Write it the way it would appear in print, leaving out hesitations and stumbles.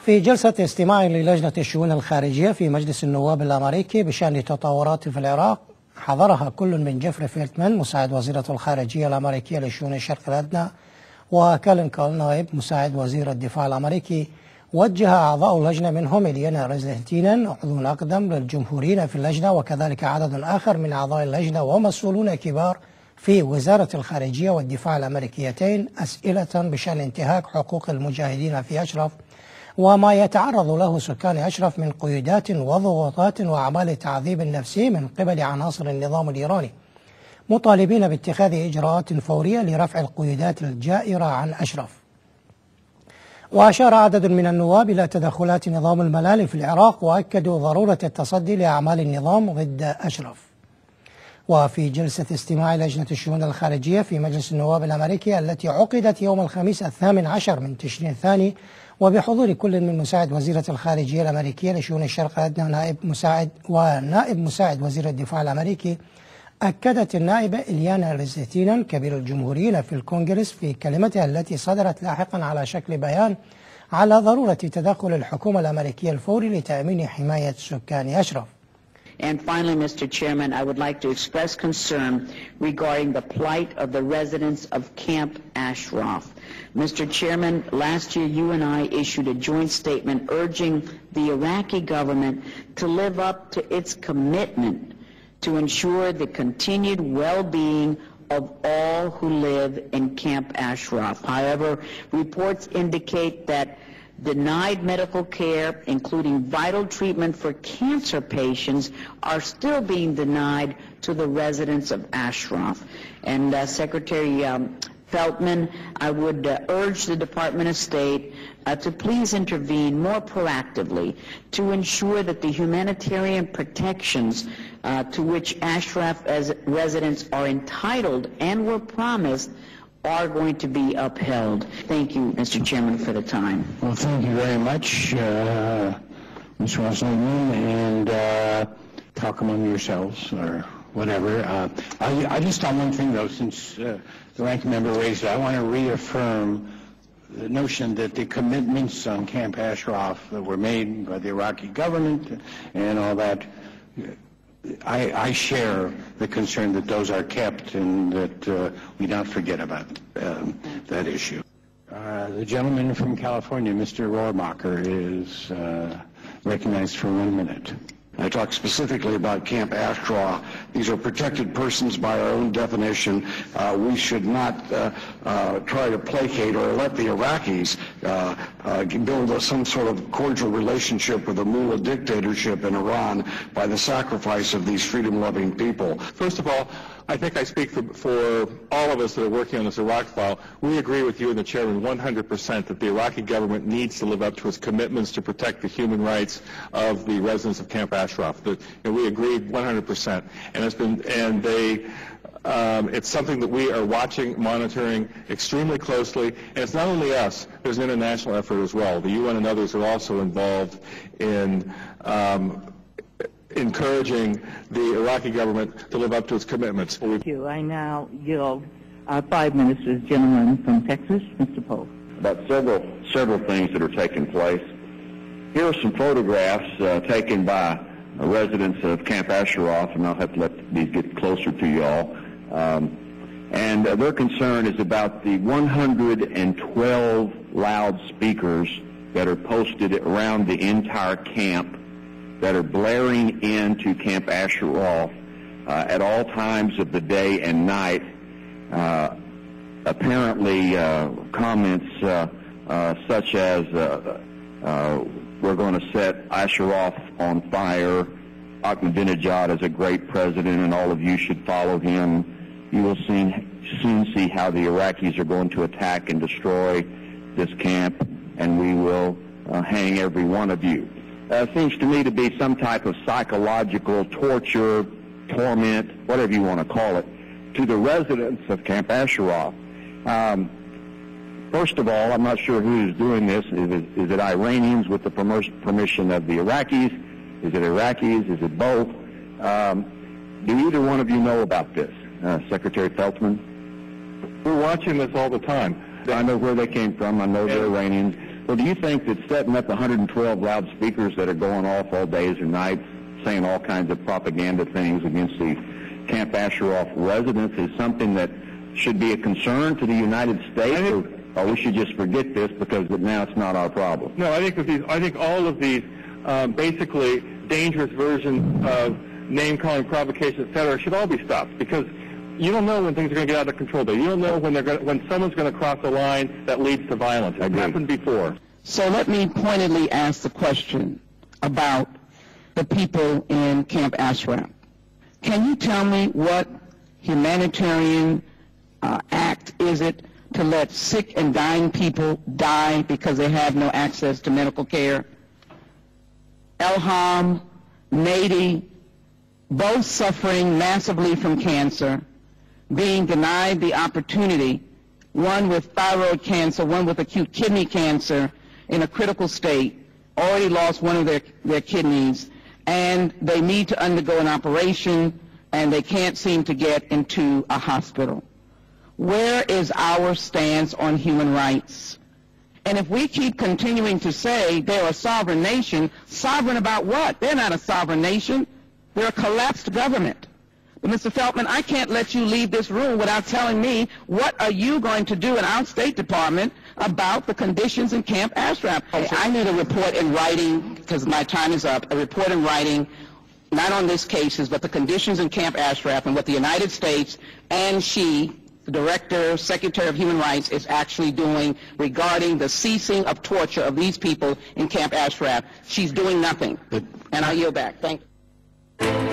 وفي جلسة استماع للجنة الشؤون الخارجية في مجلس النواب الامريكي بشأن التطورات في العراق، حضرها كل من جيفري فيلتمان مساعد وزيرة الخارجية الامريكية لشؤون الشرق الادنى وكالين كول نائب مساعد وزير الدفاع الامريكي. وجه اعضاء اللجنة منهم إليانا ريزلتينا عضو اقدم للجمهوريين في اللجنة، وكذلك عدد اخر من اعضاء اللجنة ومسؤولون كبار في وزارة الخارجية والدفاع الامريكيتين أسئلة بشأن انتهاك حقوق المجاهدين في أشرف وما يتعرض له سكان أشرف من قيودات وضغوطات وأعمال تعذيب نفسي من قبل عناصر النظام الإيراني، مطالبين باتخاذ إجراءات فورية لرفع القيودات الجائرة عن أشرف. وأشار عدد من النواب إلى تدخلات نظام الملالي في العراق، وأكدوا ضرورة التصدي لأعمال النظام ضد أشرف. وفي جلسة استماع لجنة الشؤون الخارجية في مجلس النواب الامريكي التي عقدت يوم الخميس 18 من تشرين الثاني، وبحضور كل من مساعد وزيرة الخارجية الامريكية لشؤون الشرق الادنى ونائب مساعد وزير الدفاع الامريكي، أكدت النائبة إليانا ريزلتينا كبير الجمهوريين في الكونغرس في كلمتها التي صدرت لاحقا على شكل بيان على ضرورة تدخل الحكومة الامريكية الفوري لتأمين حماية سكان أشرف. And finally, Mr. Chairman, I would like to express concern regarding the plight of the residents of Camp Ashraf. Mr. Chairman, last year you and I issued a joint statement urging the Iraqi government to live up to its commitment to ensure the continued well-being of all who live in Camp Ashraf. However, reports indicate that denied medical care, including vital treatment for cancer patients, are still being denied to the residents of Ashraf. And Secretary Feltman, I would urge the Department of State to please intervene more proactively to ensure that the humanitarian protections to which Ashraf residents are entitled and were promised are going to be upheld. Thank you, Mr. Chairman, for the time. Well, thank you very much, Ms. Roslin, and talk among yourselves or whatever. I just on one thing, though, since the ranking member raised it, I want to reaffirm the notion that the commitments on Camp Ashraf that were made by the Iraqi government and all that, I share the concern that those are kept and that we not forget about that issue. The gentleman from California, Mr. Rohrmacher, is recognized for 1 minute. I talk specifically about Camp Ashraf. These are protected persons by our own definition. We should not try to placate or let the Iraqis build some sort of cordial relationship with the mullah dictatorship in Iran by the sacrifice of these freedom-loving people. First of all, I think I speak for all of us that are working on this Iraq file. We agree with you and the Chairman 100% that the Iraqi government needs to live up to its commitments to protect the human rights of the residents of Camp Ashraf. We agree 100%, and it's something that we are watching, monitoring extremely closely. And it's not only us; there's an international effort as well. The UN and others are also involved in encouraging the Iraqi government to live up to its commitments. Thank you. I now yield 5 minutes to the gentleman from Texas, Mr. Pope. About several things that are taking place. Here are some photographs taken by residents of Camp Ashraf, and I'll have to let these get closer to you all. And their concern is about the 112 loudspeakers that are posted around the entire camp that are blaring into Camp Ashraf at all times of the day and night. Apparently comments such as we're going to set Ashraf on fire, Ahmadinejad is a great president and all of you should follow him. You will soon see how the Iraqis are going to attack and destroy this camp, and we will hang every one of you. Seems to me to be some type of psychological torture, torment, whatever you want to call it, to the residents of Camp Ashraf. First of all, I'm not sure who is doing this. Is it Iranians with the permission of the Iraqis? Is it Iraqis? Is it both? Do either one of you know about this? Secretary Feltman? We're watching this all the time. I know where they came from. I know they're Iranians. Or do you think that setting up 112 loudspeakers that are going off all days and nights, saying all kinds of propaganda things against the Camp Ashraf residents is something that should be a concern to the United States, or we should just forget this because now it's not our problem? No, I think all of these basically dangerous versions of name-calling, provocation, etc., should all be stopped, because you don't know when things are going to get out of control. You don't know when someone's going to cross a line that leads to violence. It's happened before. So let me pointedly ask the question about the people in Camp Ashraf. Can you tell me what humanitarian act is it to let sick and dying people die because they have no access to medical care? Elham, Nady, both suffering massively from cancer, being denied the opportunity, one with thyroid cancer, one with acute kidney cancer in a critical state, already lost one of their kidneys, and they need to undergo an operation, and they can't seem to get into a hospital. Where is our stance on human rights? And if we keep continuing to say they're a sovereign nation, sovereign about what? They're not a sovereign nation. They're a collapsed government. But Mr. Feltman, I can't let you leave this room without telling me what are you going to do in our State Department about the conditions in Camp Ashraf. I need a report in writing, because my time is up, a report in writing, not on this cases, but the conditions in Camp Ashraf and what the United States and she, the Director, Secretary of Human Rights, is actually doing regarding the ceasing of torture of these people in Camp Ashraf. She's doing nothing. And I'll yield back. Thank you.